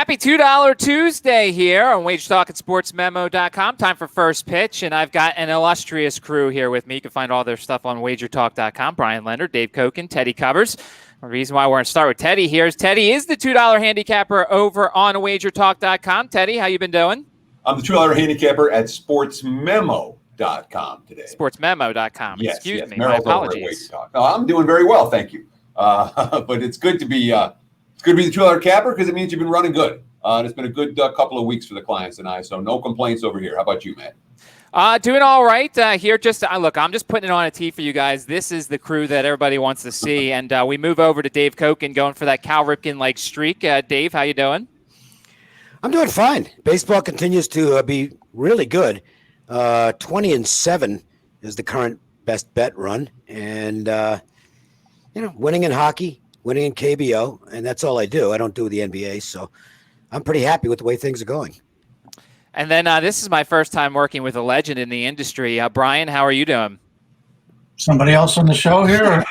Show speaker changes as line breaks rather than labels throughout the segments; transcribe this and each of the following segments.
Happy $2 Tuesday here on Wage Talk at SportsMemo.com. Time for first pitch, and I've got an illustrious crew here with me. You can find all their stuff on WagerTalk.com. Brian Leonard, Dave Koken, Teddy Covers. The reason why we're going to start with Teddy here is Teddy is the $2 handicapper over on WagerTalk.com. Teddy, how you been doing?
I'm the $2 handicapper at SportsMemo.com today.
SportsMemo.com.
Yes,
Excuse me.
Merrill's
My apologies.
I'm doing very well, thank you. But it's good to be the $2 capper because it means you've been running good. And it's been a good couple of weeks for the clients and I, so no complaints over here. How about you, Matt?
Doing all right here. Look, I'm just putting it on a tee for you guys. This is the crew that everybody wants to see, and we move over to Dave Koken going for that Cal Ripken-like streak. Dave, how you doing?
I'm doing fine. Baseball continues to be really good. 20-7 is the current best bet run, and winning in hockey, winning in KBO, and that's all I do. I don't do the NBA, so I'm pretty happy with the way things are going.
And then this is my first time working with a legend in the industry. Brian, how are you doing?
Somebody else on the show here?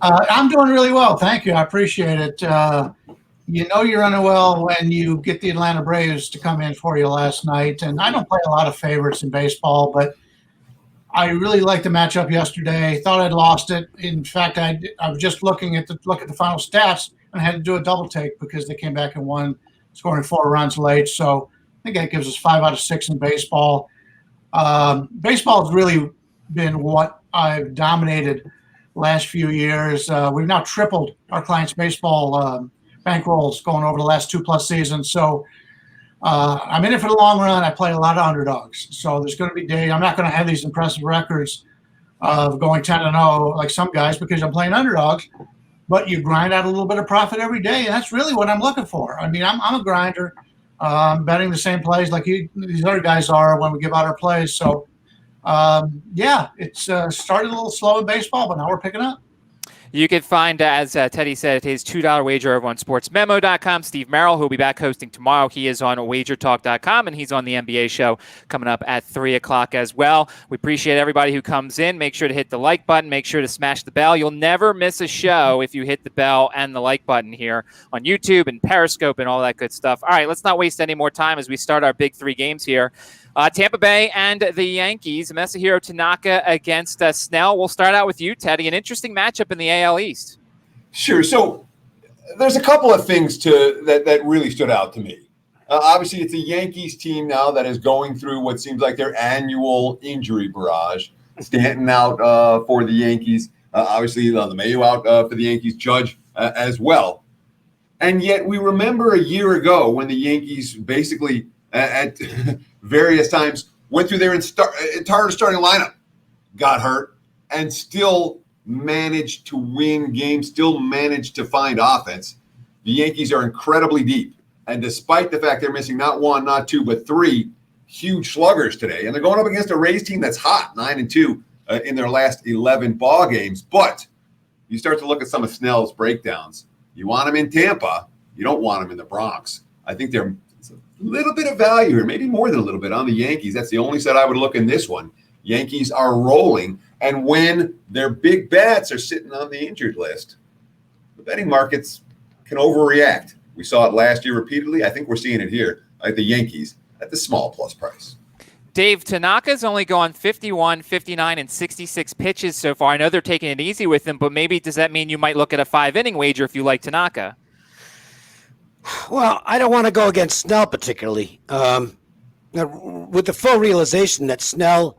I'm doing really well. Thank you. I appreciate it. You're running well when you get the Atlanta Braves to come in for you last night. And I don't play a lot of favorites in baseball, but I really liked the matchup yesterday. Thought I'd lost it. In fact, I was just looking at the final stats and I had to do a double take because they came back and won, scoring 4 runs late. So I think that gives us 5 out of 6 in baseball. Baseball has really been what I've dominated last few years. We've now tripled our clients' baseball bankrolls going over the last 2+ seasons. So I'm in it for the long run. I play a lot of underdogs. So there's going to be days. I'm not going to have these impressive records of going 10-0 like some guys because I'm playing underdogs. But you grind out a little bit of profit every day, and that's really what I'm looking for. I mean, I'm a grinder. I'm betting the same plays like these other guys are when we give out our plays. So, it's started a little slow in baseball, but now we're picking up.
You can find, as Teddy said, his $2 wager over on SportsMemo.com. Steve Merrill, who will be back hosting tomorrow. He is on WagerTalk.com, and he's on the NBA show coming up at 3 o'clock as well. We appreciate everybody who comes in. Make sure to hit the like button. Make sure to smash the bell. You'll never miss a show if you hit the bell and the like button here on YouTube and Periscope and all that good stuff. All right, let's not waste any more time as we start our big 3 games here. Tampa Bay and the Yankees. Masahiro Tanaka against Snell. We'll start out with you, Teddy. An interesting matchup in the AL East.
Sure. So there's a couple of things that really stood out to me. Obviously, it's a Yankees team now that is going through what seems like their annual injury barrage. Stanton out for the Yankees. Obviously, the Mayo out for the Yankees. Judge as well. And yet we remember a year ago when the Yankees basically at various times went through their entire starting lineup, got hurt, and still managed to win games, still managed to find offense. The Yankees are incredibly deep. And despite the fact they're missing not 1, not 2, but 3 huge sluggers today, and they're going up against a Rays team that's hot, 9-2 in their last 11 ball games. But you start to look at some of Snell's breakdowns. You want him in Tampa. You don't want him in the Bronx. I think there's a little bit of value here, maybe more than a little bit on the Yankees. That's the only side I would look in this one. Yankees are rolling. And when their big bats are sitting on the injured list, the betting markets can overreact. We saw it last year repeatedly. I think we're seeing it here at the Yankees at the small plus price.
Dave, Tanaka's only gone 51, 59, and 66 pitches so far. I know they're taking it easy with him, but maybe does that mean you might look at a 5-inning wager if you like Tanaka?
Well, I don't want to go against Snell particularly. With the full realization that Snell,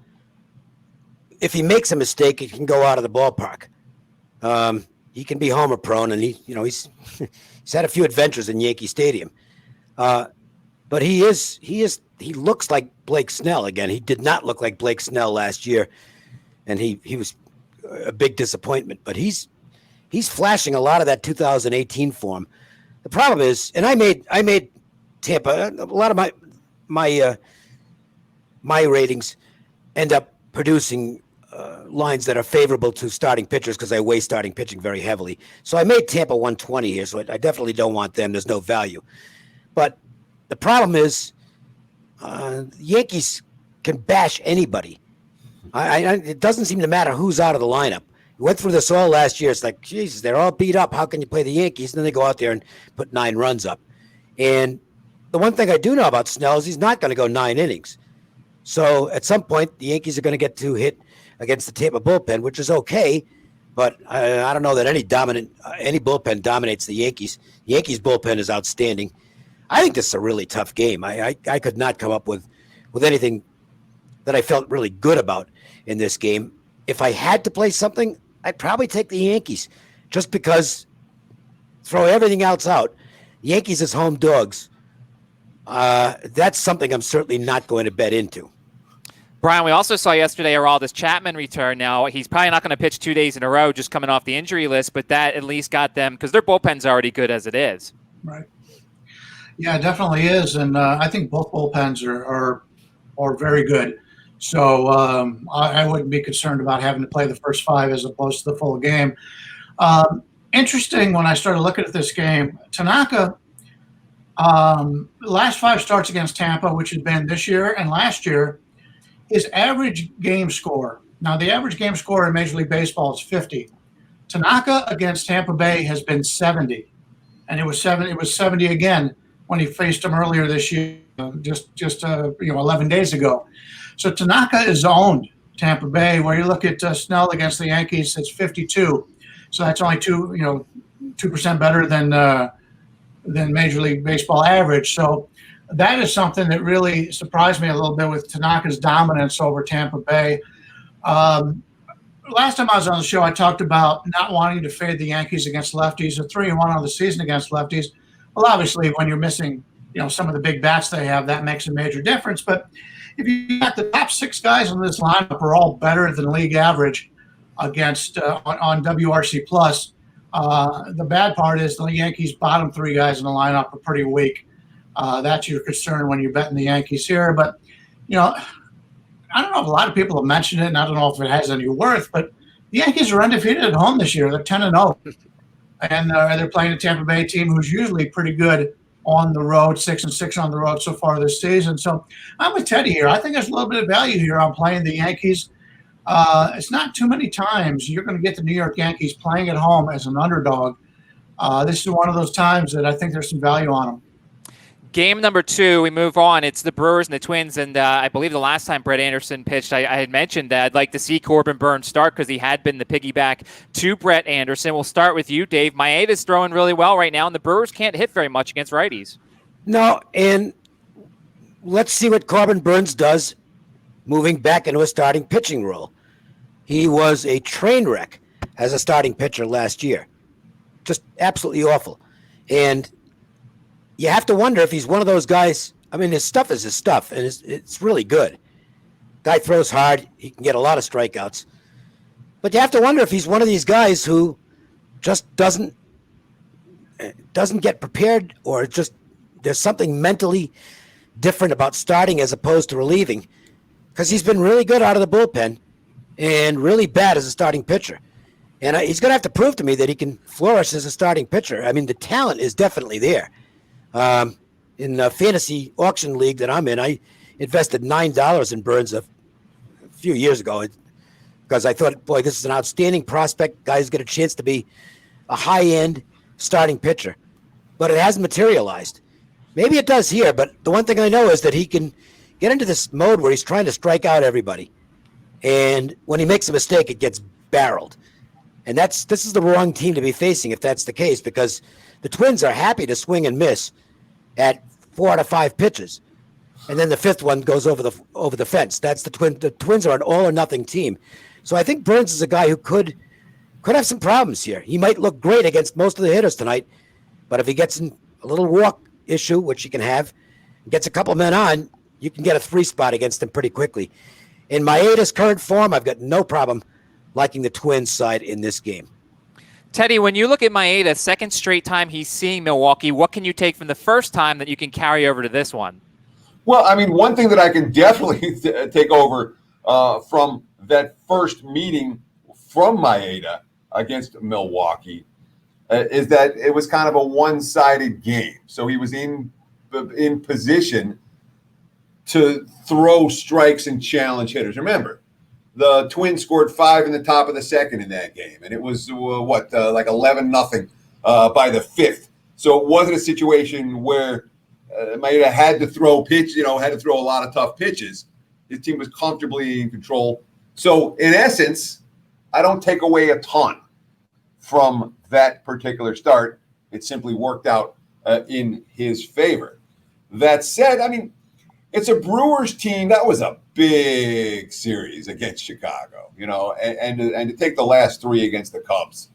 if he makes a mistake, he can go out of the ballpark. He can be homer prone, and he's had a few adventures in Yankee Stadium. But he looks like Blake Snell again. He did not look like Blake Snell last year, and he was a big disappointment. But he's flashing a lot of that 2018 form. The problem is, and I made Tampa. A lot of my ratings end up producing lines that are favorable to starting pitchers because I weigh starting pitching very heavily. So I made Tampa 120 here, so I definitely don't want them. There's no value. But the problem is the Yankees can bash anybody. It doesn't seem to matter who's out of the lineup. We went through this all last year. It's like, Jesus, they're all beat up. How can you play the Yankees? And then they go out there and put 9 runs up. And the one thing I do know about Snell is he's not going to go 9 innings. So at some point, the Yankees are going to get to hit against the Tampa bullpen, which is okay. But I don't know that any bullpen dominates the Yankees. The Yankees bullpen is outstanding. I think this is a really tough game. I could not come up with anything that I felt really good about in this game. If I had to play something, I'd probably take the Yankees just because throw everything else out. Yankees as home dogs. That's something I'm certainly not going to bet into.
Brian, we also saw yesterday Aroldis Chapman return. Now, he's probably not going to pitch 2 days in a row just coming off the injury list, but that at least got them, because their bullpen's already good as it is.
Right. Yeah, it definitely is. And I think both bullpens are very good. So I wouldn't be concerned about having to play the first 5 as opposed to the full game. Interesting, when I started looking at this game, Tanaka, last 5 starts against Tampa, which had been this year and last year, his average game score. Now, the average game score in Major League Baseball is 50. Tanaka against Tampa Bay has been 70, and it was 70 again when he faced them earlier this year, just 11 days ago. So Tanaka is owned Tampa Bay. Where you look at Snell against the Yankees, it's 52. So that's only 2% better than Major League Baseball average. So that is something that really surprised me a little bit with Tanaka's dominance over Tampa Bay. Last time I was on the show, I talked about not wanting to fade the Yankees against lefties. They're 3-1 on the season against lefties. Well, obviously, when you're missing, some of the big bats they have, that makes a major difference. But if you got the top 6 guys in this lineup are all better than league average against on WRC plus. The bad part is the Yankees' bottom 3 guys in the lineup are pretty weak. That's your concern when you're betting the Yankees here. But, I don't know if a lot of people have mentioned it, and I don't know if it has any worth, but the Yankees are undefeated at home this year. They're 10-0. And they're playing a Tampa Bay team who's usually pretty good on the road, 6-6 on the road so far this season. So I'm with Teddy here. I think there's a little bit of value here on playing the Yankees. It's not too many times you're going to get the New York Yankees playing at home as an underdog. This is one of those times that I think there's some value on them.
Game number 2, we move on. It's the Brewers and the Twins, and I believe the last time Brett Anderson pitched, I had mentioned that I'd like to see Corbin Burns start because he had been the piggyback to Brett Anderson. We'll start with you, Dave. Maeda's throwing really well right now, and the Brewers can't hit very much against righties.
No, and let's see what Corbin Burns does moving back into a starting pitching role. He was a train wreck as a starting pitcher last year. Just absolutely awful. And you have to wonder if he's one of those guys. I mean, his stuff is his stuff, and it's really good. Guy throws hard. He can get a lot of strikeouts. But you have to wonder if he's one of these guys who just doesn't get prepared, or just there's something mentally different about starting as opposed to relieving, because he's been really good out of the bullpen and really bad as a starting pitcher. And he's going to have to prove to me that he can flourish as a starting pitcher. I mean, the talent is definitely there. In the fantasy auction league that I'm in, I invested $9 in Burns a few years ago because I thought, boy, this is an outstanding prospect. Guy's got a chance to be a high-end starting pitcher. But it hasn't materialized. Maybe it does here, but the one thing I know is that he can get into this mode where he's trying to strike out everybody. And when he makes a mistake, it gets barreled. And this is the wrong team to be facing if that's the case, because the Twins are happy to swing and miss at 4 out of 5 pitches. And then the 5th one goes over the fence. That's the Twins. The Twins are an all or nothing team. So I think Burns is a guy who could have some problems here. He might look great against most of the hitters tonight, but if he gets in a little walk issue, which he can have, gets a couple men on, you can get a 3 spot against him pretty quickly. In Maeda's current form, I've got no problem liking the Twins side in this game.
Teddy, when you look at Maeda, second straight time he's seeing Milwaukee, what can you take from the first time that you can carry over to this one?
Well, I mean, one thing that I can definitely take over from that first meeting from Maeda against Milwaukee is that it was kind of a one-sided game. So he was in position to throw strikes and challenge hitters. Remember, the Twins scored 5 in the top of the second in that game, and it was like 11-0 by the 5th. So it wasn't a situation where Maeda had to throw had to throw a lot of tough pitches. His team was comfortably in control. So in essence, I don't take away a ton from that particular start. It simply worked out in his favor. That said, I mean, it's a Brewers team. That was a big series against Chicago, and to take the last 3 against the Cubs,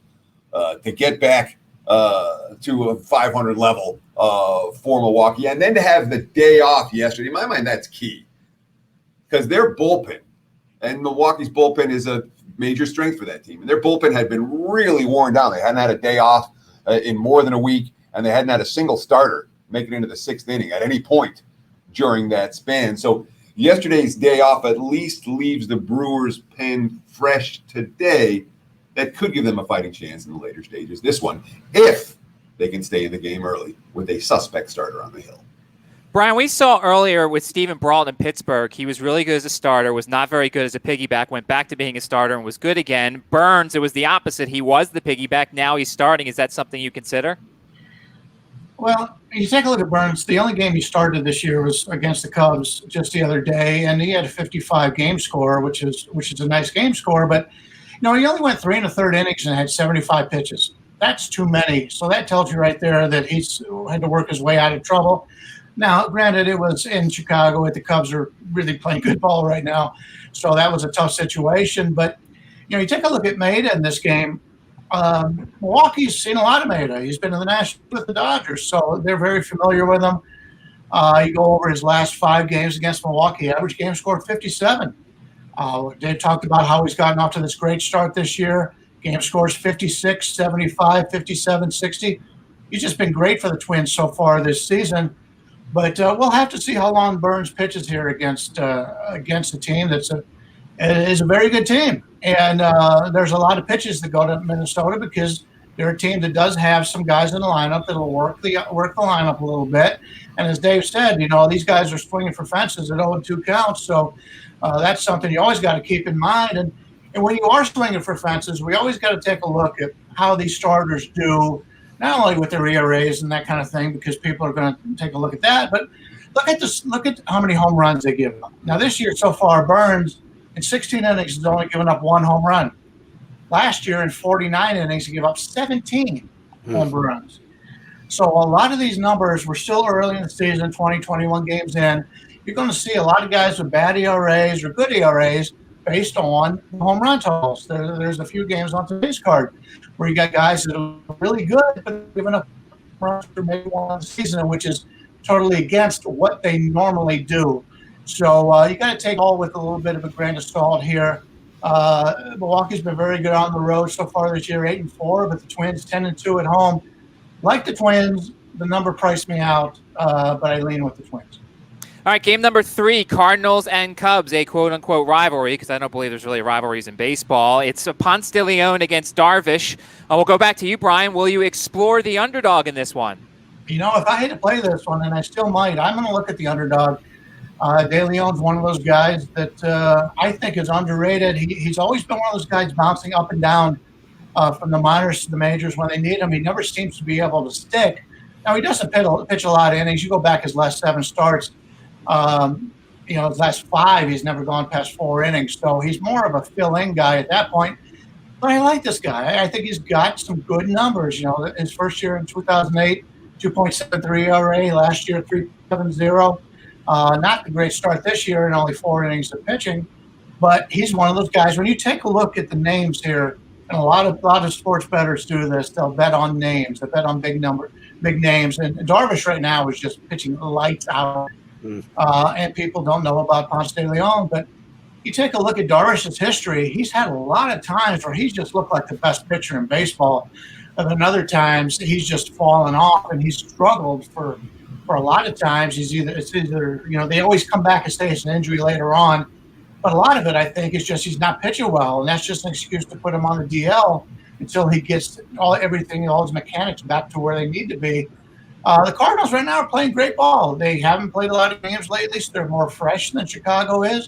to get back to a 500 level for Milwaukee, and then to have the day off yesterday. In my mind, that's key because their bullpen, and Milwaukee's bullpen is a major strength for that team. And their bullpen had been really worn down. They hadn't had a day off in more than a week, and they hadn't had a single starter make it into the 6th inning at any point during that span. So yesterday's day off at least leaves the Brewers' pen fresh today. That could give them a fighting chance in the later stages. This one, if they can stay in the game early with a suspect starter on the hill.
Brian, we saw earlier with Steven Brault in Pittsburgh, he was really good as a starter, was not very good as a piggyback, went back to being a starter and was good again. Burns, it was the opposite. He was the piggyback. Now he's starting. Is that something you consider?
Well, you take a look at Burns. The only game he started this year was against the Cubs just the other day, and he had a 55 game score, which is a nice game score. But he only went 3 1/3 innings and had 75 pitches. That's too many. So that tells you right there that he's had to work his way out of trouble. Now, granted, it was in Chicago. The Cubs are really playing good ball right now, so that was a tough situation. But you take a look at Maeda in this game. Milwaukee's seen a lot of Maeda. He's been in the National with the Dodgers, so they're very familiar with him. You go over his last 5 games against Milwaukee, average game score 57. They talked about how he's gotten off to this great start this year. Game scores 56, 75, 57, 60. He's just been great for the Twins so far this season. But we'll have to see how long Burns pitches here against a team is a very good team. And there's a lot of pitches that go to Minnesota because they're a team that does have some guys in the lineup that will work the lineup a little bit. And as Dave said, these guys are swinging for fences at 0-2 counts. So that's something you always got to keep in mind. And when you are swinging for fences, we always got to take a look at how these starters do, not only with their ERAs and that kind of thing, because people are going to take a look at that, but look at how many home runs they give up. Now, this year so far, Burns in 16 innings has only given up 1 home run. Last year in 49 innings, he gave up 17 home runs. So a lot of these numbers, we're still early in the season, 20-21 games in. You're going to see a lot of guys with bad ERAs or good ERAs based on home run totals. There's a few games on today's card where you got guys that are really good but giving up runs for maybe one season, which is totally against what they normally do. So you got to take all with a little bit of a grain of salt here. Milwaukee's been very good on the road so far this year, 8-4, but the Twins 10-2 at home. Like the Twins, the number priced me out, but I lean with the Twins.
All right, game number 3, Cardinals and Cubs, a quote-unquote rivalry, because I don't believe there's really rivalries in baseball. It's a Ponce de Leon against Darvish. We'll go back to you, Brian. Will you explore the underdog in this one?
If I had to play this one, and I still might, I'm going to look at the underdog. De Leon's one of those guys that I think is underrated. He's always been one of those guys bouncing up and down from the minors to the majors when they need him. He never seems to be able to stick. Now, he doesn't pitch a lot of innings. You go back his last 7 starts. His last 5, he's never gone past 4 innings. So he's more of a fill-in guy at that point. But I like this guy. I think he's got some good numbers. His first year in 2008, 2.73 ERA. Last year, 3.70. Not the great start this year and only 4 innings of pitching. But he's one of those guys. When you take a look at the names here, and a lot of sports bettors do this, they'll bet on names. They bet on big names. And Darvish right now is just pitching lights out. And people don't know about Ponce de Leon, but you take a look at Darvish's history, he's had a lot of times where he's just looked like the best pitcher in baseball, and then other times he's just fallen off and he's struggled for a lot of times. It's either they always come back and say it's an injury later on, but a lot of it I think is just he's not pitching well, and that's just an excuse to put him on the DL until he gets all his mechanics back to where they need to be. The Cardinals right now are playing great ball. They haven't played a lot of games lately, so they're more fresh than Chicago is.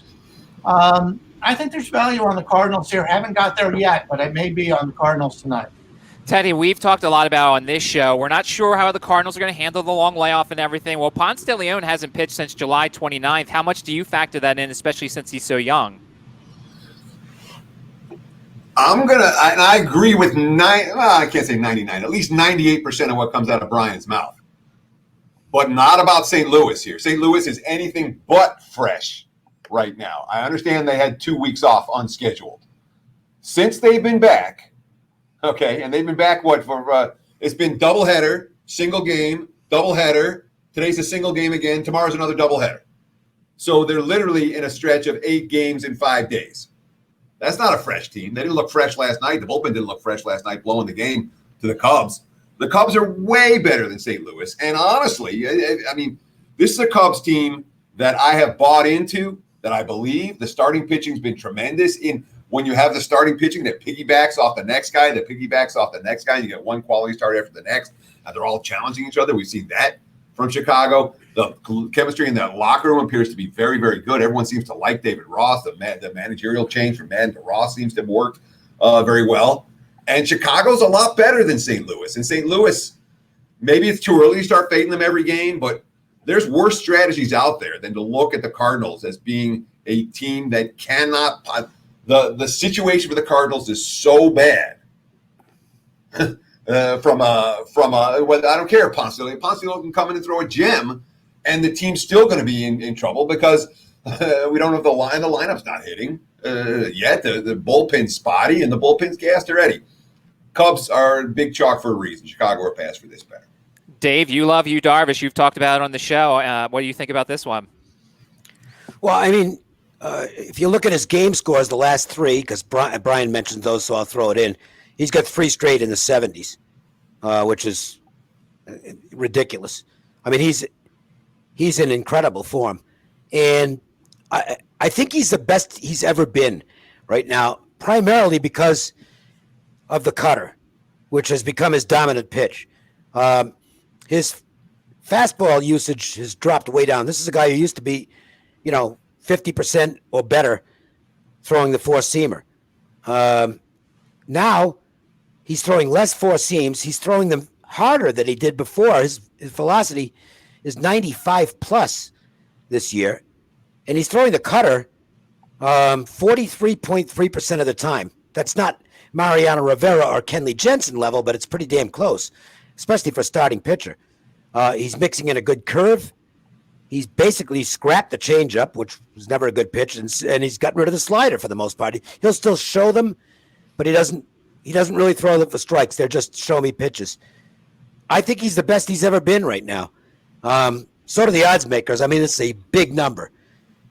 I think there's value on the Cardinals here. Haven't got there yet, but it may be on the Cardinals tonight.
Teddy, we've talked a lot about on this show. We're not sure how the Cardinals are going to handle the long layoff and everything. Well, Ponce de Leon hasn't pitched since July 29th. How much do you factor that in, especially since he's so young?
And I agree with I can't say 99, at least 98% of what comes out of Brian's mouth. But not about St. Louis here. St. Louis is anything but fresh right now. I understand they had 2 weeks off unscheduled. Since they've been back, okay, and they've been back it's been doubleheader, single game, doubleheader. Today's a single game again. Tomorrow's another doubleheader. So they're literally in a stretch of 8 games in 5 days. That's not a fresh team. They didn't look fresh last night. The bullpen didn't look fresh last night, blowing the game to the Cubs. The Cubs are way better than St. Louis. And honestly, I mean, this is a Cubs team that I have bought into, that I believe. The starting pitching's been tremendous. When you have the starting pitching that piggybacks off the next guy, and you get one quality start after the next, and they're all challenging each other. We've seen that from Chicago. The chemistry in that locker room appears to be very, very good. Everyone seems to like David Ross. The managerial change from Madden to Ross seems to have worked very well. And Chicago's a lot better than St. Louis. And St. Louis, maybe it's too early to start fading them every game, but there's worse strategies out there than to look at the Cardinals as being a team that cannot the situation for the Cardinals is so bad. I don't care. Ponce de Leon can come in and throw a gem, and the team's still going to be in trouble because we don't have the lineup's not hitting yet. The bullpen's spotty, and the bullpen's gassed already. Cubs are big chalk for a reason. Chicago are past for this bet.
Dave, you love Yu Darvish. You've talked about it on the show. What do you think about this one?
Well, I mean, if you look at his game scores, the last 3, because Brian mentioned those, so I'll throw it in. He's got 3 straight in the 70s, which is ridiculous. I mean, he's in incredible form, and I think he's the best he's ever been right now, primarily because of the cutter, which has become his dominant pitch. His fastball usage has dropped way down. This is a guy who used to be, 50% or better throwing the four-seamer. Now he's throwing less four seams. He's throwing them harder than he did before. His velocity is 95 plus this year, and he's throwing the cutter 43.3% of the time. That's not Mariano Rivera or Kenley Jensen level, but it's pretty damn close, especially for a starting pitcher. He's mixing in a good curve. He's basically scrapped the changeup, which was never a good pitch, and he's gotten rid of the slider for the most part. He'll still show them, but he doesn't really throw them for strikes. They're just show me pitches. I think he's the best he's ever been right now. So do the odds makers. I mean, it's a big number,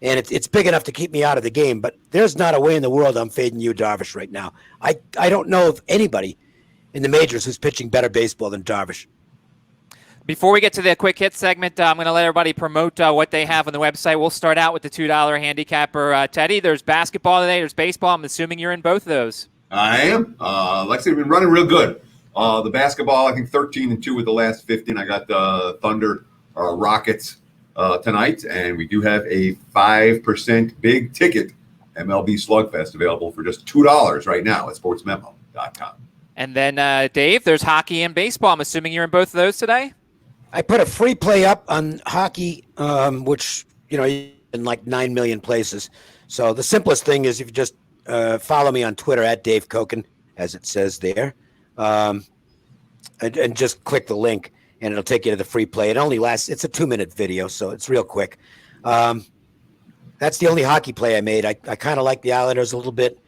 and it's big enough to keep me out of the game, but there's not a way in the world I'm fading Yu Darvish right now. I don't know of anybody in the majors who's pitching better baseball than Darvish.
Before we get to the quick hit segment, I'm going to let everybody promote what they have on the website. We'll start out with the $2 handicapper. Teddy, there's basketball today. There's baseball. I'm assuming you're in both of those.
I am. Like I said, we've been running real good. The basketball, I think 13-2 with the last 15. I got the Thunder Rockets tonight, and we do have a 5% big ticket MLB Slugfest available for just $2 right now at sportsmemo.com. And
then, Dave, there's hockey and baseball. I'm assuming you're in both of those today?
I put a free play up on hockey, which, in like 9 million places. So the simplest thing is if you just follow me on Twitter at Dave Koken, as it says there, and just click the link, and it'll take you to the free play. It only lasts, it's a 2-minute video, so it's real quick. That's the only hockey play I made. I kind of like the Islanders a little bit,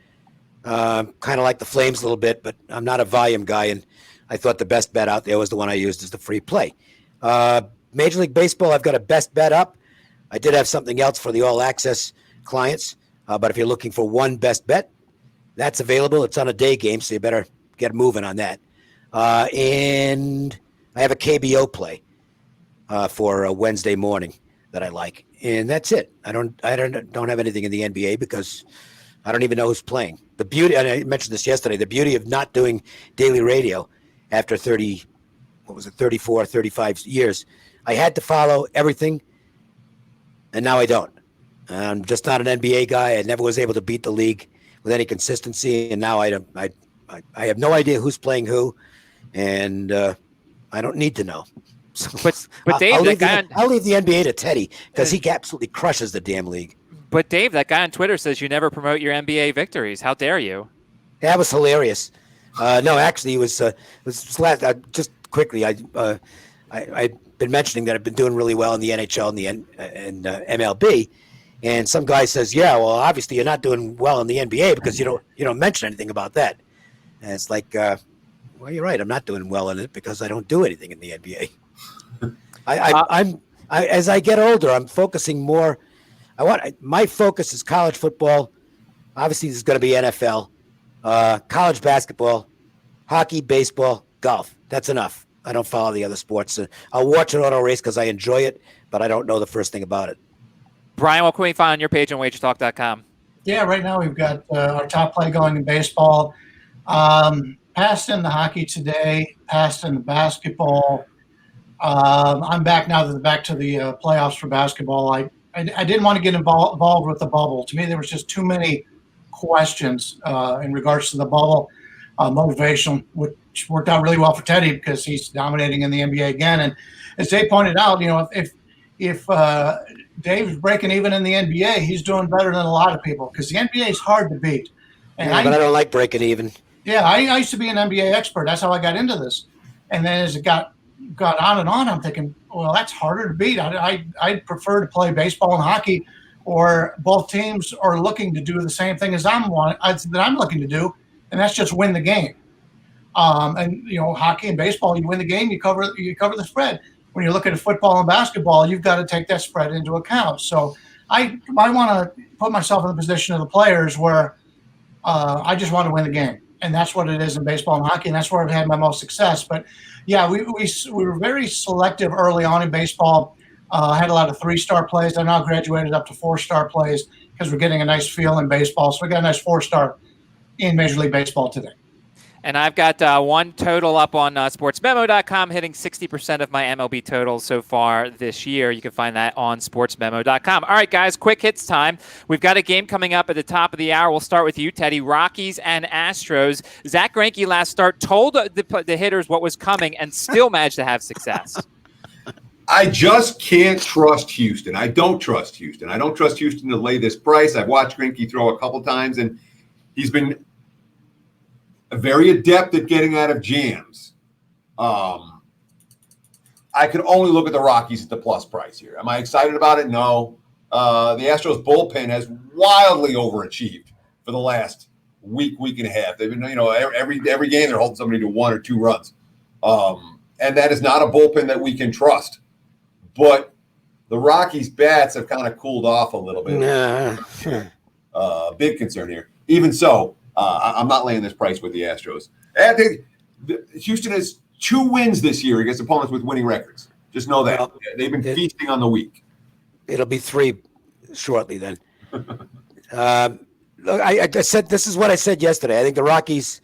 kind of like the Flames a little bit, but I'm not a volume guy, and I thought the best bet out there was the one I used as the free play. Major League Baseball, I've got a best bet up. I did have something else for the all access clients, but if you're looking for one best bet, that's available. It's on a day game, so you better get moving on that. And I have a KBO play for a Wednesday morning that I like, and that's it. I don't have anything in the NBA because I don't even know who's playing. The beauty, and I mentioned this yesterday, the beauty of not doing daily radio after 34, 35 years, I had to follow everything, and now I don't. I'm just not an NBA guy. I never was able to beat the league with any consistency, and now I have no idea who's playing who. and I don't need to know. So
But Dave,
I'll
that
leave,
guy
I'll leave the NBA to Teddy because he absolutely crushes the damn league.
But Dave, that guy on Twitter says you never promote your NBA victories. How dare you?
That was hilarious. No, actually, it was just quickly. I've been mentioning that I've been doing really well in the NHL and the MLB, and some guy says, "Yeah, well, obviously you're not doing well in the NBA because you don't mention anything about that." And it's like, well, you're right. I'm not doing well in it because I don't do anything in the NBA. As I get older, I'm focusing more. My focus is college football. Obviously, this is going to be NFL, college basketball, hockey, baseball, golf. That's enough. I don't follow the other sports. I'll watch an auto race because I enjoy it, but I don't know the first thing about it.
Brian, what can we find on your page on wagertalk.com?
Yeah, right now we've got our top play going in baseball. Passed in the hockey today, passed in the basketball. I'm back now back to the playoffs for basketball. I didn't want to get involved with the bubble. To me, there was just too many questions in regards to the bubble. Motivation, which worked out really well for Teddy because he's dominating in the NBA again. And as Dave pointed out, if Dave's breaking even in the NBA, he's doing better than a lot of people because the NBA is hard to beat.
And but I don't like breaking even.
Yeah, I used to be an NBA expert. That's how I got into this. And then as it got on and on, I'm thinking, well, that's harder to beat. I'd prefer to play baseball and hockey, or both teams are looking to do the same thing as I'm looking to do, and that's just win the game. And hockey and baseball, you win the game, you cover the spread. When you're looking at football and basketball, you've got to take that spread into account. So I want to put myself in the position of the players where I just want to win the game. And that's what it is in baseball and hockey, and that's where I've had my most success. But, yeah, we were very selective early on in baseball. Had a lot of 3-star plays. I now graduated up to 4-star plays because we're getting a nice feel in baseball. So we got a nice 4-star in Major League Baseball today.
And I've got one total up on sportsmemo.com, hitting 60% of my MLB totals so far this year. You can find that on sportsmemo.com. All right, guys, quick hits time. We've got a game coming up at the top of the hour. We'll start with you, Teddy. Rockies and Astros. Zach Greinke last start told the hitters what was coming and still managed to have success.
I just can't trust Houston. I don't trust Houston. I don't trust Houston to lay this price. I've watched Greinke throw a couple times, and he's been very adept at getting out of jams. I can only look at the Rockies at the plus price here. Am I excited about it? No. The Astros bullpen has wildly overachieved for the last week and a half. They've been, every game they're holding somebody to 1 or 2 runs. And that is not a bullpen that we can trust. But the Rockies' bats have kind of cooled off a little bit. Big concern here. Even so, I'm not laying this price with the Astros. Houston has 2 wins this year against opponents with winning records. Just know that. Well, they've been feasting on the weak.
It'll be 3 shortly then. Look, I said this is what I said yesterday. I think the Rockies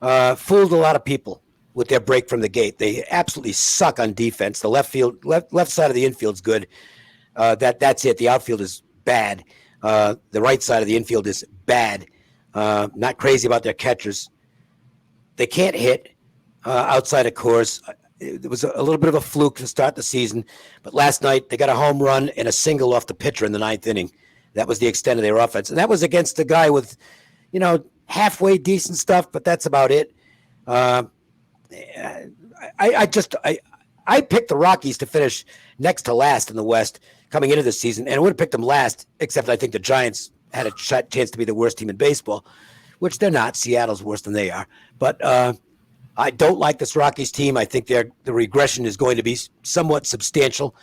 fooled a lot of people with their break from the gate. They absolutely suck on defense. The left side of the infield's good. That's it. The outfield is bad. The right side of the infield is bad. Not crazy about their catchers. They can't hit outside of Coors. It was a little bit of a fluke to start the season, but last night they got a home run and a single off the pitcher in the 9th inning. That was the extent of their offense, and that was against a guy with, halfway decent stuff, but that's about it. I picked the Rockies to finish next to last in the West coming into the season, and I would have picked them last, except I think the Giants had a chance to be the worst team in baseball, which they're not. Seattle's worse than they are. But I don't like this Rockies team. I think the regression is going to be somewhat substantial.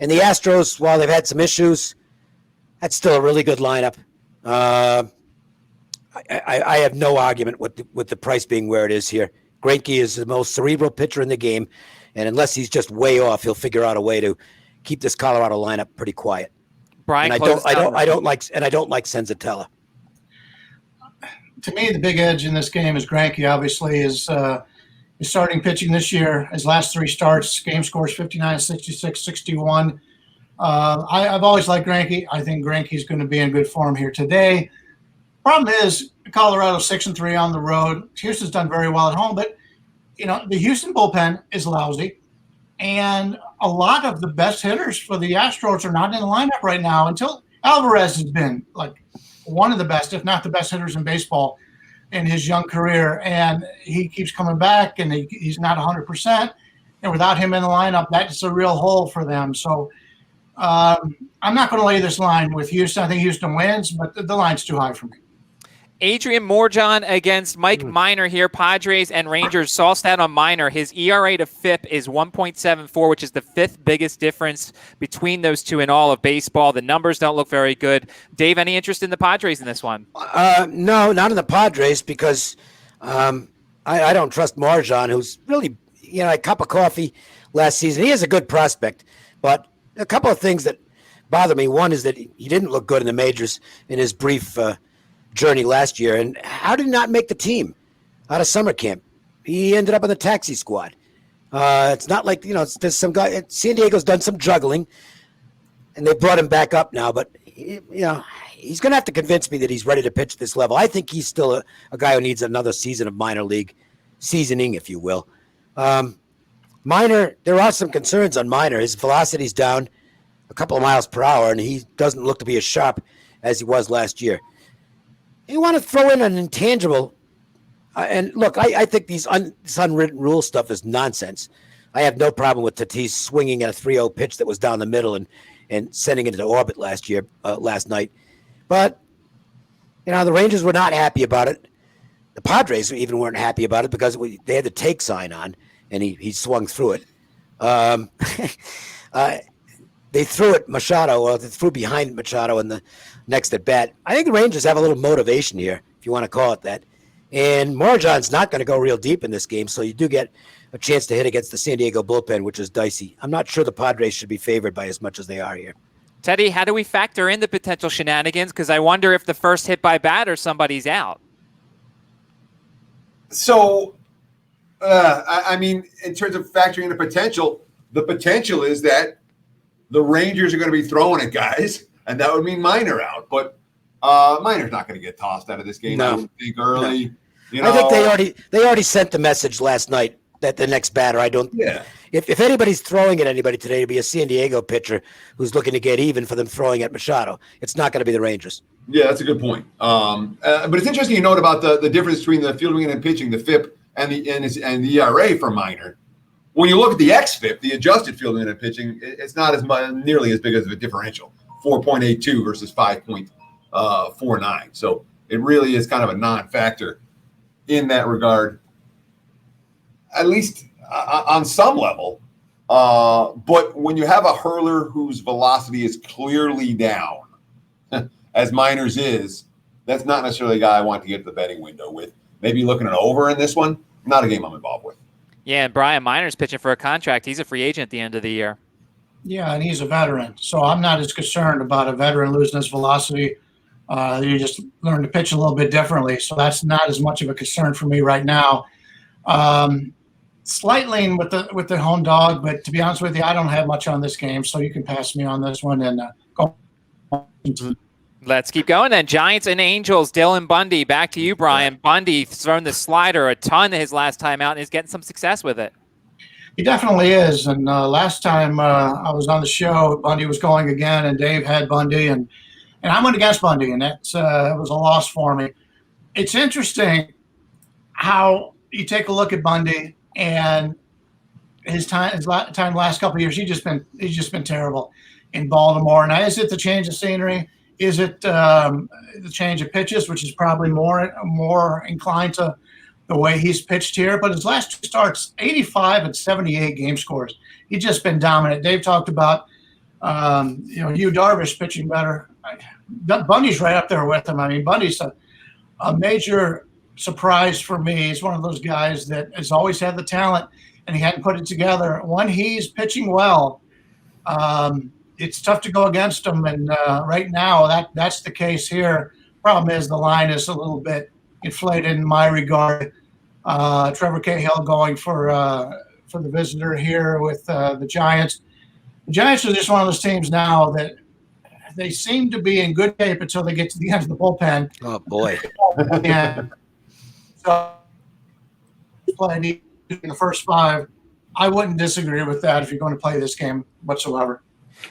And the Astros, while they've had some issues, that's still a really good lineup. I have no argument with the price being where it is here. Greinke is the most cerebral pitcher in the game, and unless he's just way off, he'll figure out a way to keep this Colorado lineup pretty quiet.
Brian,
and I don't like Senzatella.
To me, the big edge in this game is Greinke. Obviously, is starting pitching this year. His last 3 starts, game scores 59, 66, 61. I've always liked Greinke. I think Greinke's going to be in good form here today. Problem is, Colorado 6-3 on the road. Houston's done very well at home, but the Houston bullpen is lousy, and a lot of the best hitters for the Astros are not in the lineup right now. Until Alvarez has been like one of the best, if not the best hitters in baseball in his young career, and he keeps coming back, and he's not 100%. And without him in the lineup, that's a real hole for them. So I'm not going to lay this line with Houston. I think Houston wins, but the line's too high for me.
Adrian Morjon against Mike Minor here. Padres and Rangers. Saw stat on Minor. His ERA to FIP is 1.74, which is the fifth biggest difference between those two in all of baseball. The numbers don't look very good. Dave, any interest in the Padres in this one?
No, not in the Padres because I don't trust Morjon, who's really, a cup of coffee last season. He is a good prospect, but a couple of things that bother me. One is that he didn't look good in the majors in his brief journey last year. And how did he not make the team out of summer camp? He ended up on the taxi squad. It's not like, there's some guy. San Diego's done some juggling, and they brought him back up now. But, he's going to have to convince me that he's ready to pitch at this level. I think he's still a guy who needs another season of minor league seasoning, if you will. Minor, there are some concerns on Minor. His velocity's down a couple of miles per hour, and he doesn't look to be as sharp as he was last year. You want to throw in an intangible, and look, I think this unwritten rule stuff is nonsense. I have no problem with Tatis swinging at a 3-0 pitch that was down the middle and sending it into orbit last night. But, the Rangers were not happy about it. The Padres even weren't happy about it because they had the take sign on, and he swung through it. They threw at Machado, or they threw behind Machado in the next at bat. I think the Rangers have a little motivation here, if you want to call it that. And Morjon's not going to go real deep in this game, so you do get a chance to hit against the San Diego bullpen, which is dicey. I'm not sure the Padres should be favored by as much as they are here.
Teddy, how do we factor in the potential shenanigans? Because I wonder if the first hit by batter, somebody's out.
So, in terms of factoring in the potential is that the Rangers are going to be throwing at guys, and that would mean Minor out. But Minor's not going to get tossed out of this game.
No.
I would think early.
No. I think they already sent the message last night that the next batter. If anybody's throwing at anybody today, it'll be a San Diego pitcher who's looking to get even for them throwing at Machado. It's not going to be the Rangers.
Yeah, that's a good point. But it's interesting you note about the difference between the fielding and pitching, the FIP and the ERA for Minor. When you look at the xFIP, the adjusted fielding and pitching, it's not nearly as big as a differential, 4.82 versus 5.49. So it really is kind of a non-factor in that regard, at least on some level. But when you have a hurler whose velocity is clearly down, as Minor's is, that's not necessarily a guy I want to get to the betting window with. Maybe looking at over in this one, not a game I'm involved with.
Yeah, and Brian Minor's pitching for a contract. He's a free agent at the end of the year.
Yeah, and he's a veteran. So I'm not as concerned about a veteran losing his velocity. You just learn to pitch a little bit differently. So that's not as much of a concern for me right now. Slight lean with the home dog, but to be honest with you, I don't have much on this game. So you can pass me on this one and go.
Let's keep going then. Giants and Angels, Dylan Bundy. Back to you, Brian. Bundy thrown the slider a ton his last time out and is getting some success with it.
He definitely is. And last time I was on the show, Bundy was going again, and Dave had Bundy, and I went against Bundy, and that was a loss for me. It's interesting how you take a look at Bundy and his last couple of years. He's just been terrible in Baltimore. Now, is it the change of scenery? Is it the change of pitches, which is probably more inclined to the way he's pitched here? But his last two starts, 85 and 78 game scores. He's just been dominant. Dave talked about, Yu Darvish pitching better. Bundy's right up there with him. I mean, Bundy's a major surprise for me. He's one of those guys that has always had the talent, and he hadn't put it together. When he's pitching well, it's tough to go against him, and right now that's the case here. Problem is the line is a little bit inflated in my regard. Trevor Cahill going for the visitor here with the Giants. The Giants are just one of those teams now that they seem to be in good shape until they get to the end of the bullpen.
Oh boy!
And so plenty in the first 5. I wouldn't disagree with that if you're going to play this game whatsoever.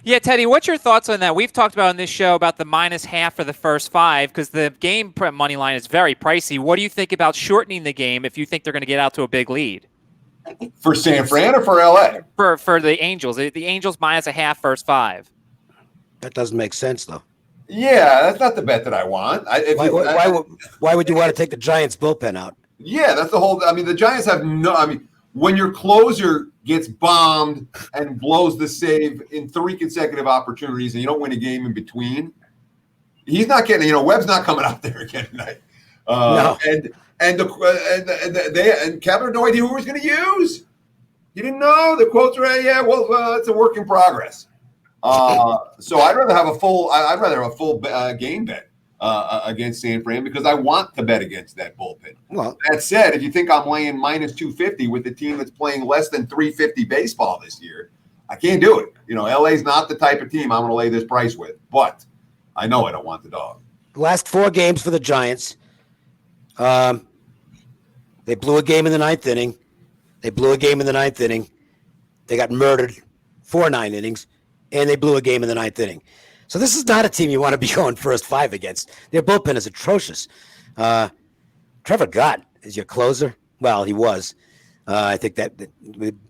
Yeah, Teddy, what's your thoughts on that? We've talked about on this show about the -1/2 for the first 5 because the game money line is very pricey. What do you think about shortening the game if you think they're going to get out to a big lead?
For San Fran or for LA?
For the Angels. The Angels -1/2 first 5.
That doesn't make sense, though.
Yeah, that's not the bet that I want.
Why would you want to take the Giants bullpen out?
Yeah, that's the whole. I mean, the Giants have no. I mean, when your closer gets bombed and blows the save in 3 consecutive opportunities, and you don't win a game in between, he's not getting. Webb's not coming out there again tonight.
No.
And Kevin had no idea who he was going to use. He didn't know. The quotes were, "Yeah, well, it's a work in progress." So I'd rather have a full. I'd rather have a full game bet against San Fran because I want to bet against that bullpen.
Well,
that said, if you think I'm laying -250 with the team that's playing less than 350 baseball this year, I can't do it. LA's not the type of team I'm going to lay this price with. But I know I don't want the dog.
Last 4 games for the Giants. They blew a game in the 9th inning. They got murdered 4 9 innings. And they blew a game in the 9th inning. So this is not a team you want to be going first 5 against. Their bullpen is atrocious. Trevor Gott is your closer. Well, he was. I think that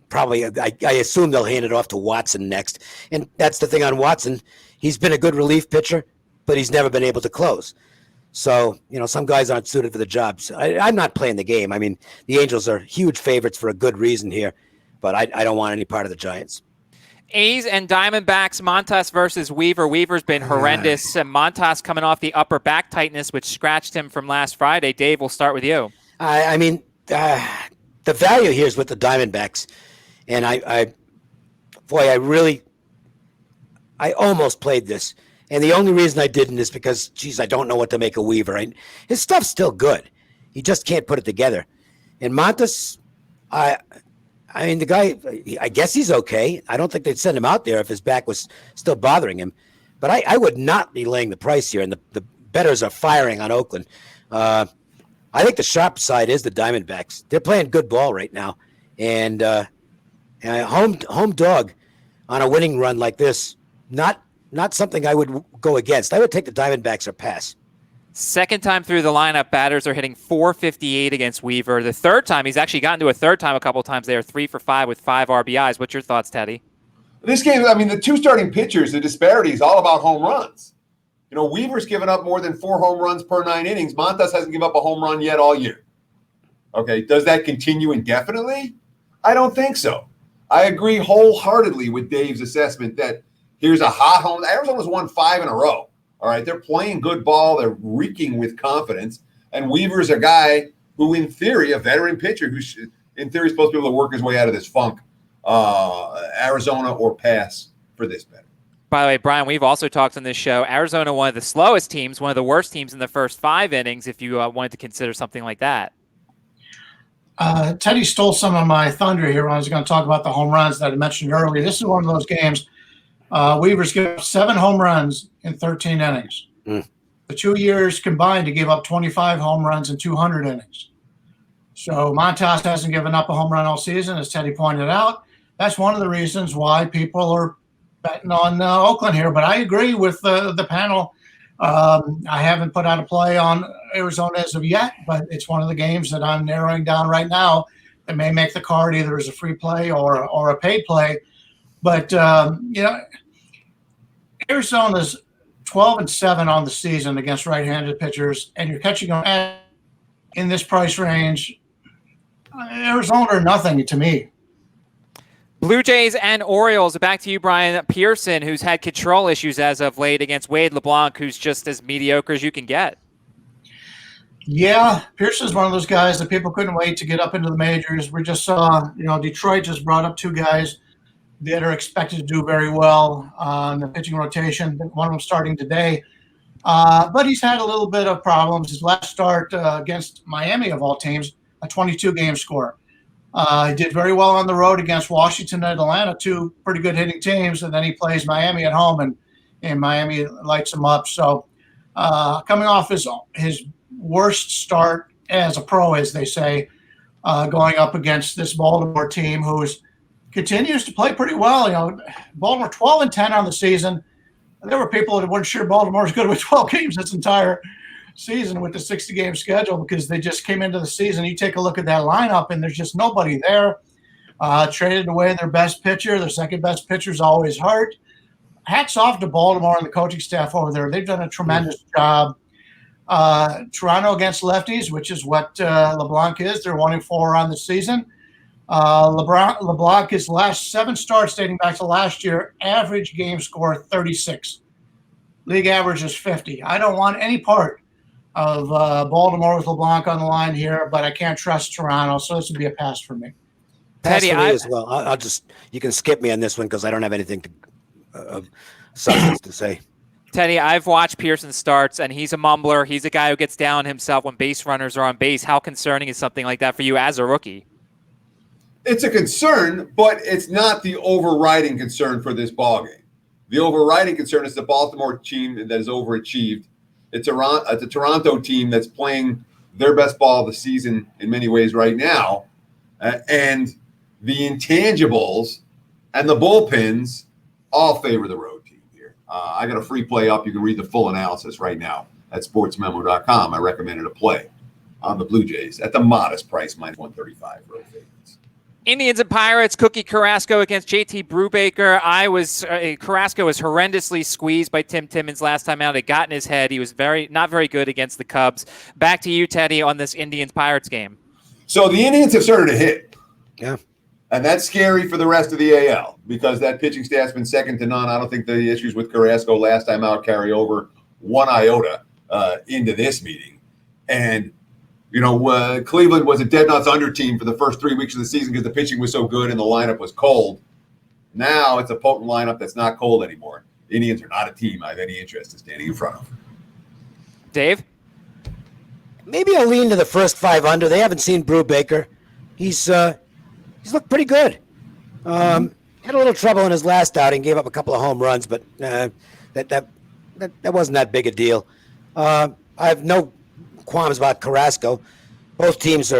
probably, I assume they'll hand it off to Watson next. And that's the thing on Watson. He's been a good relief pitcher, but he's never been able to close. So, some guys aren't suited for the job. So I'm not playing the game. I mean, the Angels are huge favorites for a good reason here, but I don't want any part of the Giants.
A's and Diamondbacks, Montas versus Weaver. Weaver's been horrendous. Montas coming off the upper back tightness, which scratched him from last Friday. Dave, we'll start with you.
I mean, the value here is with the Diamondbacks. And I almost played this. And the only reason I didn't is because, I don't know what to make of Weaver. His stuff's still good. He just can't put it together. And Montas, I mean, the guy, I guess he's okay. I don't think they'd send him out there if his back was still bothering him. But I would not be laying the price here, and the bettors are firing on Oakland. I think the sharp side is the Diamondbacks. They're playing good ball right now. And home dog on a winning run like this, not something I would go against. I would take the Diamondbacks or pass.
Second time through the lineup, batters are hitting .458 against Weaver. The third time, he's actually gotten to a third time a couple times. They are 3 for 5 with 5 RBIs. What's your thoughts, Teddy?
This game, I mean, the 2 starting pitchers, the disparity is all about home runs. Weaver's given up more than 4 home runs per 9 innings. Montas hasn't given up a home run yet all year. Okay, does that continue indefinitely? I don't think so. I agree wholeheartedly with Dave's assessment that here's a hot home. Arizona's won 5 in a row. All right, they're playing good ball. They're reeking with confidence. And Weaver's a guy who, in theory, a veteran pitcher who, in theory, is supposed to be able to work his way out of this funk. Arizona or pass for this bet.
By the way, Brian, we've also talked on this show. Arizona, one of the slowest teams, one of the worst teams in the first 5 innings, if you wanted to consider something like that.
Teddy stole some of my thunder here when I was going to talk about the home runs that I mentioned earlier. This is one of those games. Weaver's given up 7 home runs in 13 innings. The 2 years combined to give up 25 home runs in 200 innings. So Montas hasn't given up a home run all season, as Teddy pointed out. That's one of the reasons why people are betting on Oakland here. But I agree with the panel. I haven't put out a play on Arizona as of yet, but it's one of the games that I'm narrowing down right now that may make the card either as a free play or a paid play. But, Arizona's 12-7 on the season against right-handed pitchers, and you're catching them in this price range. Arizona or nothing to me.
Blue Jays and Orioles. Back to you, Brian. Pearson, who's had control issues as of late against Wade LeBlanc, who's just as mediocre as you can get.
Yeah, Pearson's one of those guys that people couldn't wait to get up into the majors. We just saw, Detroit just brought up 2 guys that are expected to do very well on the pitching rotation. One of them starting today. But he's had a little bit of problems. His last start against Miami, of all teams, a 22-game score. He did very well on the road against Washington and Atlanta, 2 pretty good hitting teams, and then he plays Miami at home, and Miami lights him up. So coming off his worst start as a pro, as they say, going up against this Baltimore team who continues to play pretty well. Baltimore 12-10 on the season. There were people that weren't sure Baltimore was going to win 12 games this entire season with the 60-game schedule because they just came into the season. You take a look at that lineup, and there's just nobody there. Traded away their best pitcher. Their second best pitcher is always hurt. Hats off to Baltimore and the coaching staff over there. They've done a tremendous job. Toronto against lefties, which is what LeBlanc is. They're 1-4 on the season. LeBlanc, his last 7 starts dating back to last year, average game score 36. League average is 50. I don't want any part of Baltimore with LeBlanc on the line here, but I can't trust Toronto, so this would be a pass for me.
Pass for me as well. I'll just – you can skip me on this one because I don't have anything of substance to say.
Teddy, I've watched Pearson starts, and he's a mumbler. He's a guy who gets down himself when base runners are on base. How concerning is something like that for you as a rookie?
It's a concern, but it's not the overriding concern for this ballgame. The overriding concern is the Baltimore team that has overachieved. It's a Toronto team that's playing their best ball of the season in many ways right now. And the intangibles and the bullpens all favor the road team here. I got a free play up. You can read the full analysis right now at sportsmemo.com. I recommended a play on the Blue Jays at the modest price, -135 road favorites.
Indians and Pirates, Cookie Carrasco against JT Brubaker. Carrasco was horrendously squeezed by Tim Timmons last time out. It got in his head. He was not very good against the Cubs. Back to you, Teddy, on this Indians-Pirates game.
So the Indians have started to hit.
Yeah.
And that's scary for the rest of the AL because that pitching staff's been second to none. I don't think the issues with Carrasco last time out carry over one iota into this meeting. And Cleveland was a dead nuts under team for the first 3 weeks of the season because the pitching was so good and the lineup was cold. Now it's a potent lineup that's not cold anymore. The Indians are not a team I have any interest in standing in front of.
Dave?
Maybe I'll lean to the first 5 under. They haven't seen Brubaker. He's looked pretty good. Had a little trouble in his last outing, gave up a couple of home runs, but that wasn't that big a deal. I have no qualms about Carrasco. Both teams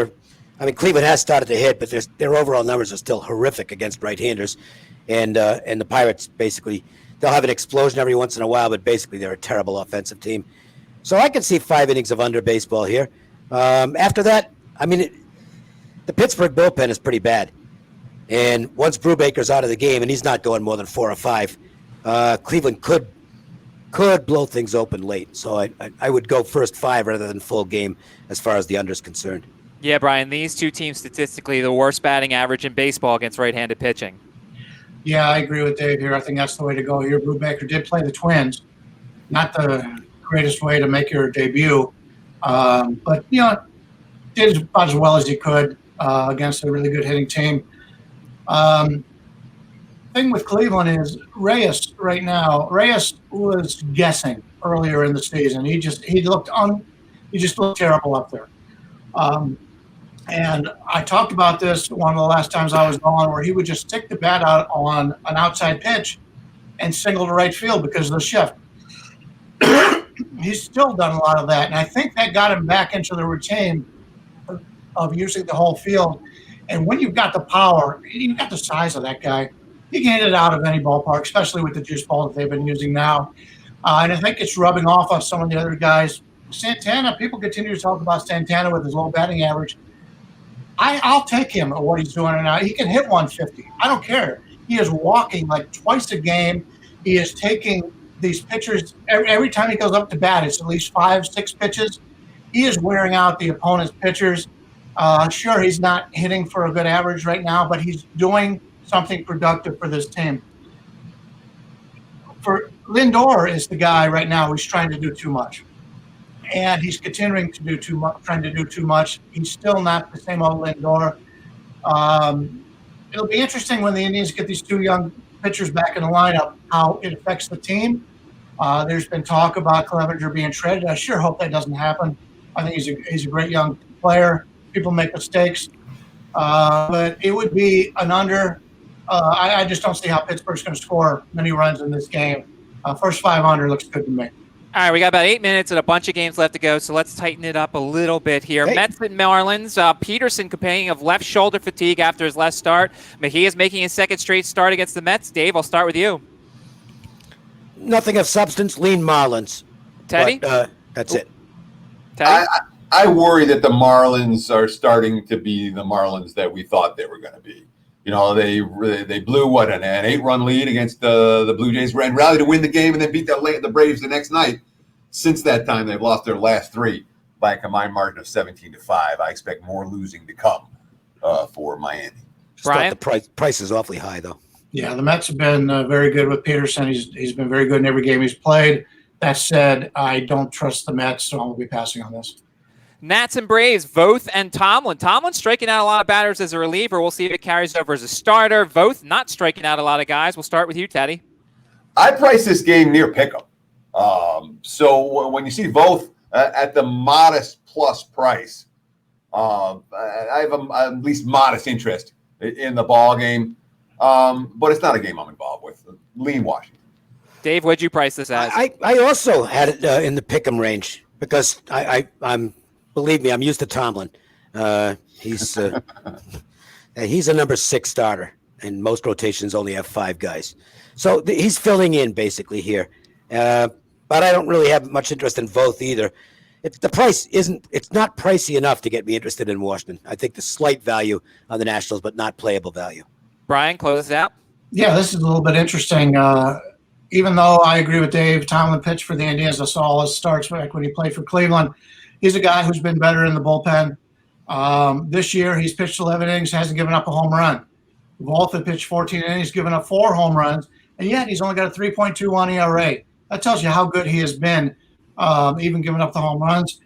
Cleveland has started to hit, but their overall numbers are still horrific against right-handers. And the Pirates, basically, they'll have an explosion every once in a while, but basically they're a terrible offensive team. So I can see 5 innings of under baseball here. After that, the Pittsburgh bullpen is pretty bad. And once Brubaker's out of the game, and he's not going more than 4 or 5, Cleveland could blow things open late. So I would go first 5 rather than full game as far as the under is concerned.
Yeah, Brian, these two teams statistically the worst batting average in baseball against right-handed pitching.
Yeah, I agree with Dave here. I think that's the way to go here. Brubaker did play the Twins. Not the greatest way to make your debut. But, did about as well as he could against a really good hitting team. Thing with Cleveland is Reyes right now. Reyes was guessing earlier in the season. He just looked terrible up there. And I talked about this one of the last times I was on, where he would just stick the bat out on an outside pitch and single to right field because of the shift. He's still done a lot of that, and I think that got him back into the routine of using the whole field. And when you've got the power, you've got the size of that guy, you can hit it out of any ballpark, especially with the juice ball that they've been using now. And I think it's rubbing off on some of the other guys. Santana, people continue to talk about Santana with his low batting average. I'll take him at what he's doing right now. He can hit 150. I don't care. He is walking like twice a game. He is taking these pitchers. Every time he goes up to bat, it's at least 5-6 pitches. He is wearing out the opponent's pitchers. Sure, he's not hitting for a good average right now, but he's doing something productive for this team. For Lindor is the guy right now who's trying to do too much. And he's continuing to do too much, trying to do too much. He's still not the same old Lindor. It'll be interesting when the Indians get these 2 young pitchers back in the lineup, how it affects the team. There's been talk about Clevenger being traded. I sure hope that doesn't happen. I think he's a great young player. People make mistakes. But it would be an under. I just don't see how Pittsburgh's going to score many runs in this game. First 5 under looks good to me.
All right, we got about 8 minutes and a bunch of games left to go, so let's tighten it up a little bit here.
Hey.
Mets and Marlins. Peterson complaining of left shoulder fatigue after his last start. Mejia's making his second straight start against the Mets. Dave, I'll start with you.
Nothing of substance. Lean Marlins.
Teddy?
But, that's it.
Teddy?
I worry that the Marlins are starting to be the Marlins that we thought they were going to be. You know, they blew an 8-run lead against the Blue Jays, and rallied to win the game, and then beat the Braves the next night. Since that time, they've lost their last 3 by a combined margin of 17-5. I expect more losing to come for Miami.
Brian?
The price is awfully high, though.
Yeah, the Mets have been very good with Peterson. He's been very good in every game he's played. That said, I don't trust the Mets, so I'll be passing on this.
Nats and Braves, Voth and Tomlin. Tomlin striking out a lot of batters as a reliever. We'll see if it carries over as a starter. Voth not striking out a lot of guys. We'll start with you, Teddy.
I price this game near pick'em. So when you see Voth at the modest plus price, I have at least modest interest in the ball game. But it's not a game I'm involved with. Lean Washington.
Dave, what'd you price this as?
I also had it in the pick'em range because I'm believe me, I'm used to Tomlin. He's a number 6 starter, and most rotations only have 5 guys. So he's filling in basically here. But I don't really have much interest in Voth either. The price it's not pricey enough to get me interested in Washington. I think the slight value on the Nationals, but not playable value.
Brian, close this out.
Yeah, this is a little bit interesting. Even though I agree with Dave, Tomlin pitched for the Indians. I saw all his starts back when he played for Cleveland. He's a guy who's been better in the bullpen. This year, he's pitched 11 innings, hasn't given up a home run. Voth had pitched 14 innings, given up 4 home runs, and yet he's only got a 3.21 ERA. That tells you how good he has been, even giving up the home runs.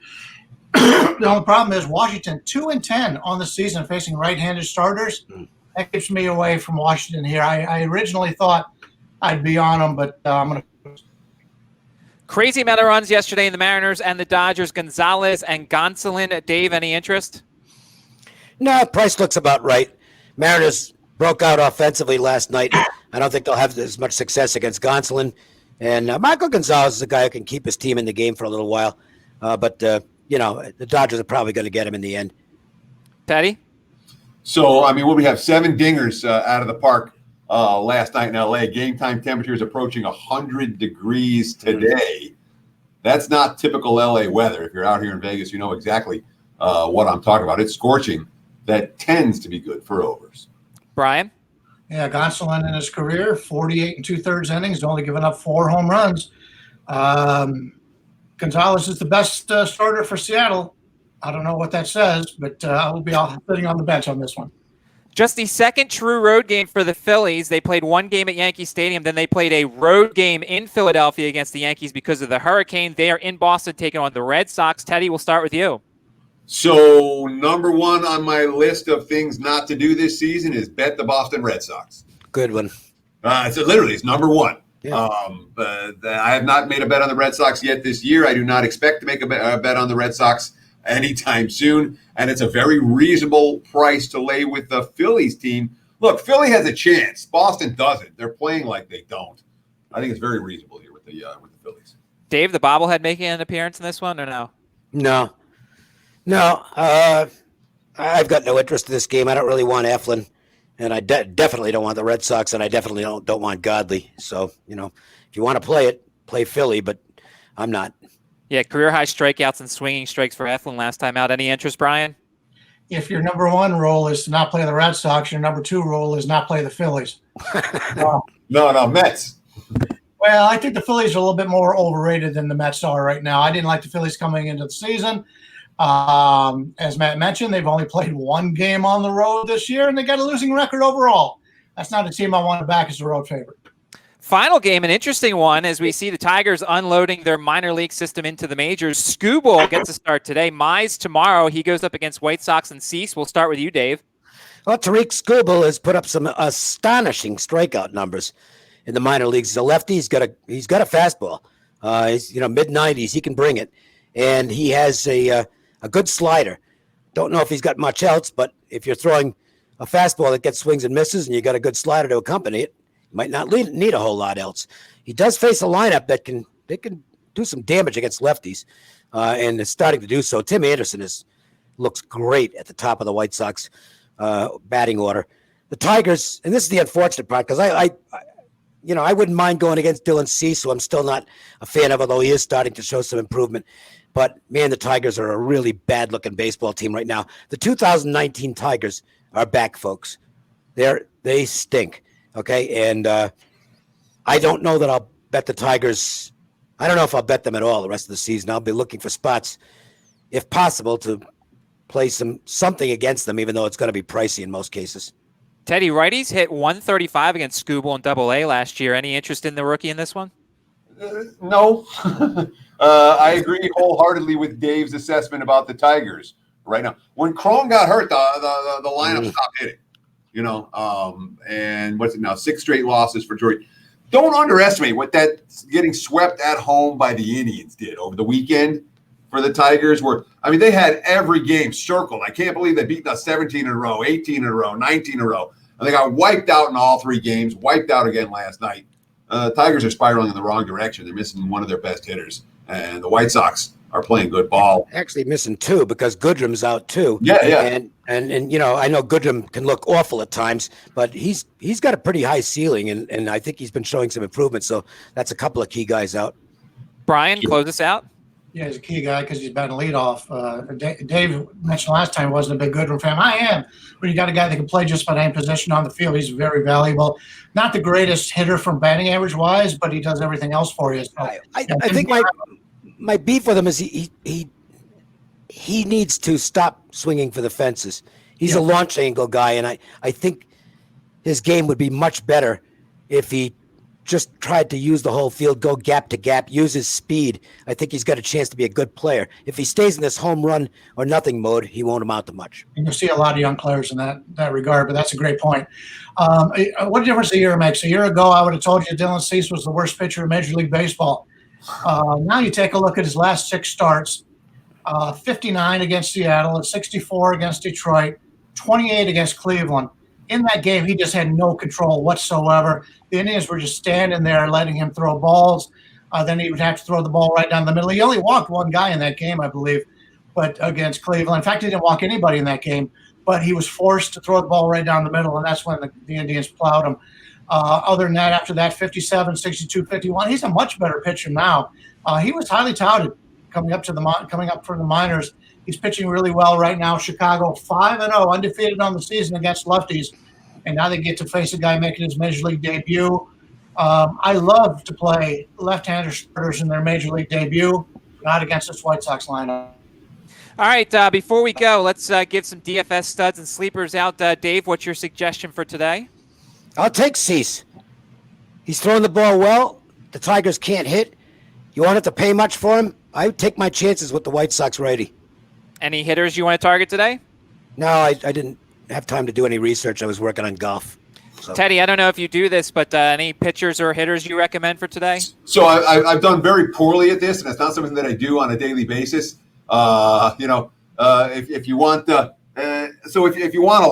The only problem is Washington 2-10 on the season facing right-handed starters. That keeps me away from Washington here. I originally thought I'd be on them, but I'm going to.
Crazy amount of runs yesterday in the Mariners and the Dodgers. Gonzalez and Gonsolin. Dave, any interest?
No, price looks about right. Mariners broke out offensively last night. I don't think they'll have as much success against Gonsolin. And Michael Gonzalez is a guy who can keep his team in the game for a little while. But the Dodgers are probably going to get him in the end.
Teddy?
So, I mean, we have 7 dingers out of the park last night in L.A. Game time temperatures approaching 100 degrees today. That's not typical L.A. weather. If you're out here in Vegas, you know exactly what I'm talking about. It's scorching. That tends to be good for overs.
Brian?
Yeah, Gonsolin in his career, 48 2/3 innings, only given up 4 home runs. Gonzalez is the best starter for Seattle. I don't know what that says, but I will be sitting on the bench on this one.
Just the second true road game for the Phillies. They played 1 game at Yankee Stadium. Then they played a road game in Philadelphia against the Yankees because of the hurricane. They are in Boston taking on the Red Sox. Teddy, we'll start with you.
So, number 1 on my list of things not to do this season is bet the Boston Red Sox.
Good one.
It's number 1.
Yeah.
But I have not made a bet on the Red Sox yet this year. I do not expect to make a bet on the Red Sox anytime soon, and it's a very reasonable price to lay with the Phillies team. Look, Philly has a chance. Boston doesn't. They're playing like they don't. I think it's very reasonable here with the Phillies.
Dave, the bobblehead making an appearance in this one or no?
No. I've got no interest in this game. I don't really want Eflin, and I definitely don't want the Red Sox, and I definitely don't want Godley. So, if you want to play it, play Philly, but I'm not.
Yeah, career-high strikeouts and swinging strikes for Eflin last time out. Any interest, Brian?
If your number 1 role is to not play the Red Sox, your number 2 role is not play the Phillies.
No, Mets.
Well, I think the Phillies are a little bit more overrated than the Mets are right now. I didn't like the Phillies coming into the season. As Matt mentioned, they've only played 1 game on the road this year, and they got a losing record overall. That's not a team I want to back as a road favorite.
Final game, an interesting one, as we see the Tigers unloading their minor league system into the majors. Skubal gets a start today. Mize tomorrow. He goes up against White Sox and Cease. We'll start with you, Dave.
Well, Tariq Skubal has put up some astonishing strikeout numbers in the minor leagues. He's a lefty. He's got a fastball. He's mid-90s. He can bring it, and he has a good slider. Don't know if he's got much else, but if you're throwing a fastball that gets swings and misses, and you got a good slider to accompany it, might not need a whole lot else. He does face a lineup that can do some damage against lefties, and is starting to do so. Tim Anderson looks great at the top of the White Sox batting order. The Tigers, and this is the unfortunate part, because I wouldn't mind going against Dylan Cease, who I'm still not a fan of, although he is starting to show some improvement. But, man, the Tigers are a really bad-looking baseball team right now. The 2019 Tigers are back, folks. They stink, okay? And I don't know that I'll bet the Tigers. I don't know if I'll bet them at all the rest of the season. I'll be looking for spots, if possible, to play something against them, even though it's going to be pricey in most cases.
Teddy, righties hit 135 against Skubal and AA last year. Any interest in the rookie in this one?
No. I agree wholeheartedly with Dave's assessment about the Tigers right now. When Cron got hurt, the lineup stopped hitting. And what's it now? 6 straight losses for Detroit. Don't underestimate what that getting swept at home by the Indians did over the weekend for the Tigers. They had every game circled. I can't believe they beat us 17 in a row, 18 in a row, 19 in a row. And they got wiped out in all 3 games, wiped out again last night. Tigers are spiraling in the wrong direction. They're missing one of their best hitters. And the White Sox are playing good ball.
Actually missing 2 because Goodrum's out too.
Yeah.
And I know Goodrum can look awful at times, but he's got a pretty high ceiling, and I think he's been showing some improvement. So that's a couple of key guys out.
Brian, close us out.
Yeah, he's a key guy because he's batting leadoff. Dave mentioned last time he wasn't a big Goodrum fan. I am. When you got a guy that can play just about any position on the field, he's very valuable. Not the greatest hitter from batting average wise, but he does everything else for you. So,
I think my beef with him is he needs to stop swinging for the fences. He's a launch angle guy, and I think his game would be much better if he just tried to use the whole field, go gap to gap, use his speed. I think he's got a chance to be a good player. If he stays in this home run or nothing mode, he won't amount to much.
And you'll see a lot of young players in that regard, but that's a great point. What difference a year makes? A year ago, I would have told you Dylan Cease was the worst pitcher in Major League Baseball. Now you take a look at his last 6 starts, 59 against Seattle, 64 against Detroit, 28 against Cleveland. In that game, he just had no control whatsoever. The Indians were just standing there letting him throw balls. Then he would have to throw the ball right down the middle. He only walked 1 guy in that game, I believe, but against Cleveland. In fact, he didn't walk anybody in that game, but he was forced to throw the ball right down the middle, and that's when the Indians plowed him. Other than that, after that, 57, 62, 51, he's a much better pitcher now. He was highly touted coming up from the minors. He's pitching really well right now. Chicago 5-0, undefeated on the season against lefties, and now they get to face a guy making his Major League debut. I love to play left-hander starters in their Major League debut, not against this White Sox lineup.
All right, before we go, let's give some DFS studs and sleepers out. Dave, what's your suggestion for today?
I'll take Cease. He's throwing the ball well. The Tigers can't hit. You won't have to pay much for him. I would take my chances with the White Sox righty.
Any hitters you want to target today?
No, I didn't have time to do any research. I was working on golf. So.
Teddy, I don't know if you do this, but any pitchers or hitters you recommend for today?
So I've done very poorly at this, and it's not something that I do on a daily basis. If you want if you want a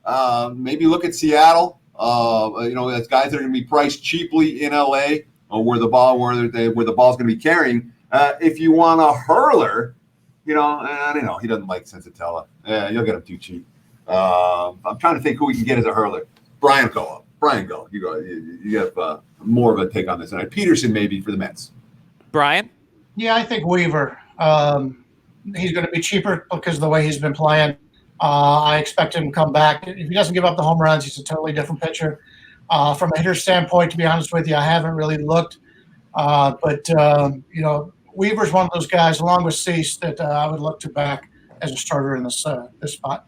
lineup, maybe look at Seattle. That's guys that are going to be priced cheaply in LA, where the ball's going to be carrying. If you want a hurler, I don't know. He doesn't like Sensatella. Yeah, you'll get him too cheap. I'm trying to think who we can get as a hurler. Brian, go. You go. You have more of a take on this tonight. Peterson maybe for the Mets.
Brian?
Yeah, I think Weaver. He's going to be cheaper because of the way he's been playing. I expect him to come back. If he doesn't give up the home runs, he's a totally different pitcher. From a hitter standpoint, to be honest with you, I haven't really looked. But Weaver's one of those guys, along with Cease, that I would look to back as a starter in this spot.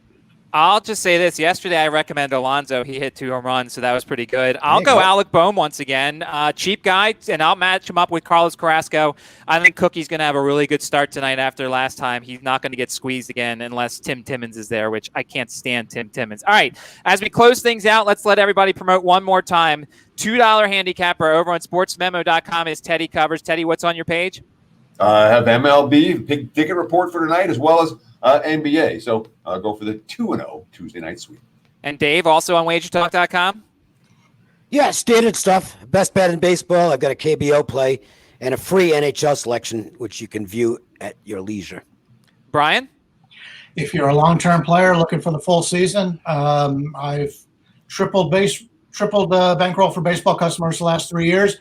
I'll just say this. Yesterday, I recommended Alonso. He hit 2 home runs, so that was pretty good. I'll go Alec Bohm once again. Cheap guy, and I'll match him up with Carlos Carrasco. I think Cookie's going to have a really good start tonight after last time. He's not going to get squeezed again unless Tim Timmons is there, which I can't stand Tim Timmons. All right, as we close things out, let's let everybody promote one more time. $2 handicapper over on sportsmemo.com is Teddy covers. Teddy, what's on your page?
I have MLB big ticket report for tonight as well as NBA. So go for the 2-0 Tuesday night sweep.
And Dave, also on wagertalk.com?
Yeah, standard stuff. Best bet in baseball. I've got a KBO play. and a free NHL selection, which you can view at your leisure.
Brian?
If you're a long-term player looking for the full season, I've tripled bankroll for baseball customers the last 3 years.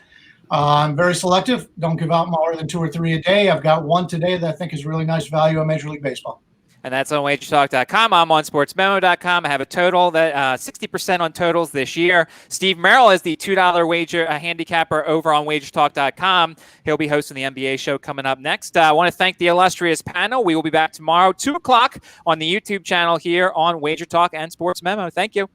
I'm very selective. Don't give out more than 2 or 3 a day. I've got one today that I think is really nice value on Major League Baseball.
And that's on wagertalk.com. I'm on sportsmemo.com. I have a total that 60% on totals this year. Steve Merrill is the $2 wager handicapper over on wagertalk.com. He'll be hosting the NBA show coming up next. I want to thank the illustrious panel. We will be back tomorrow, 2 o'clock on the YouTube channel here on Wager Talk and Sports Memo. Thank you.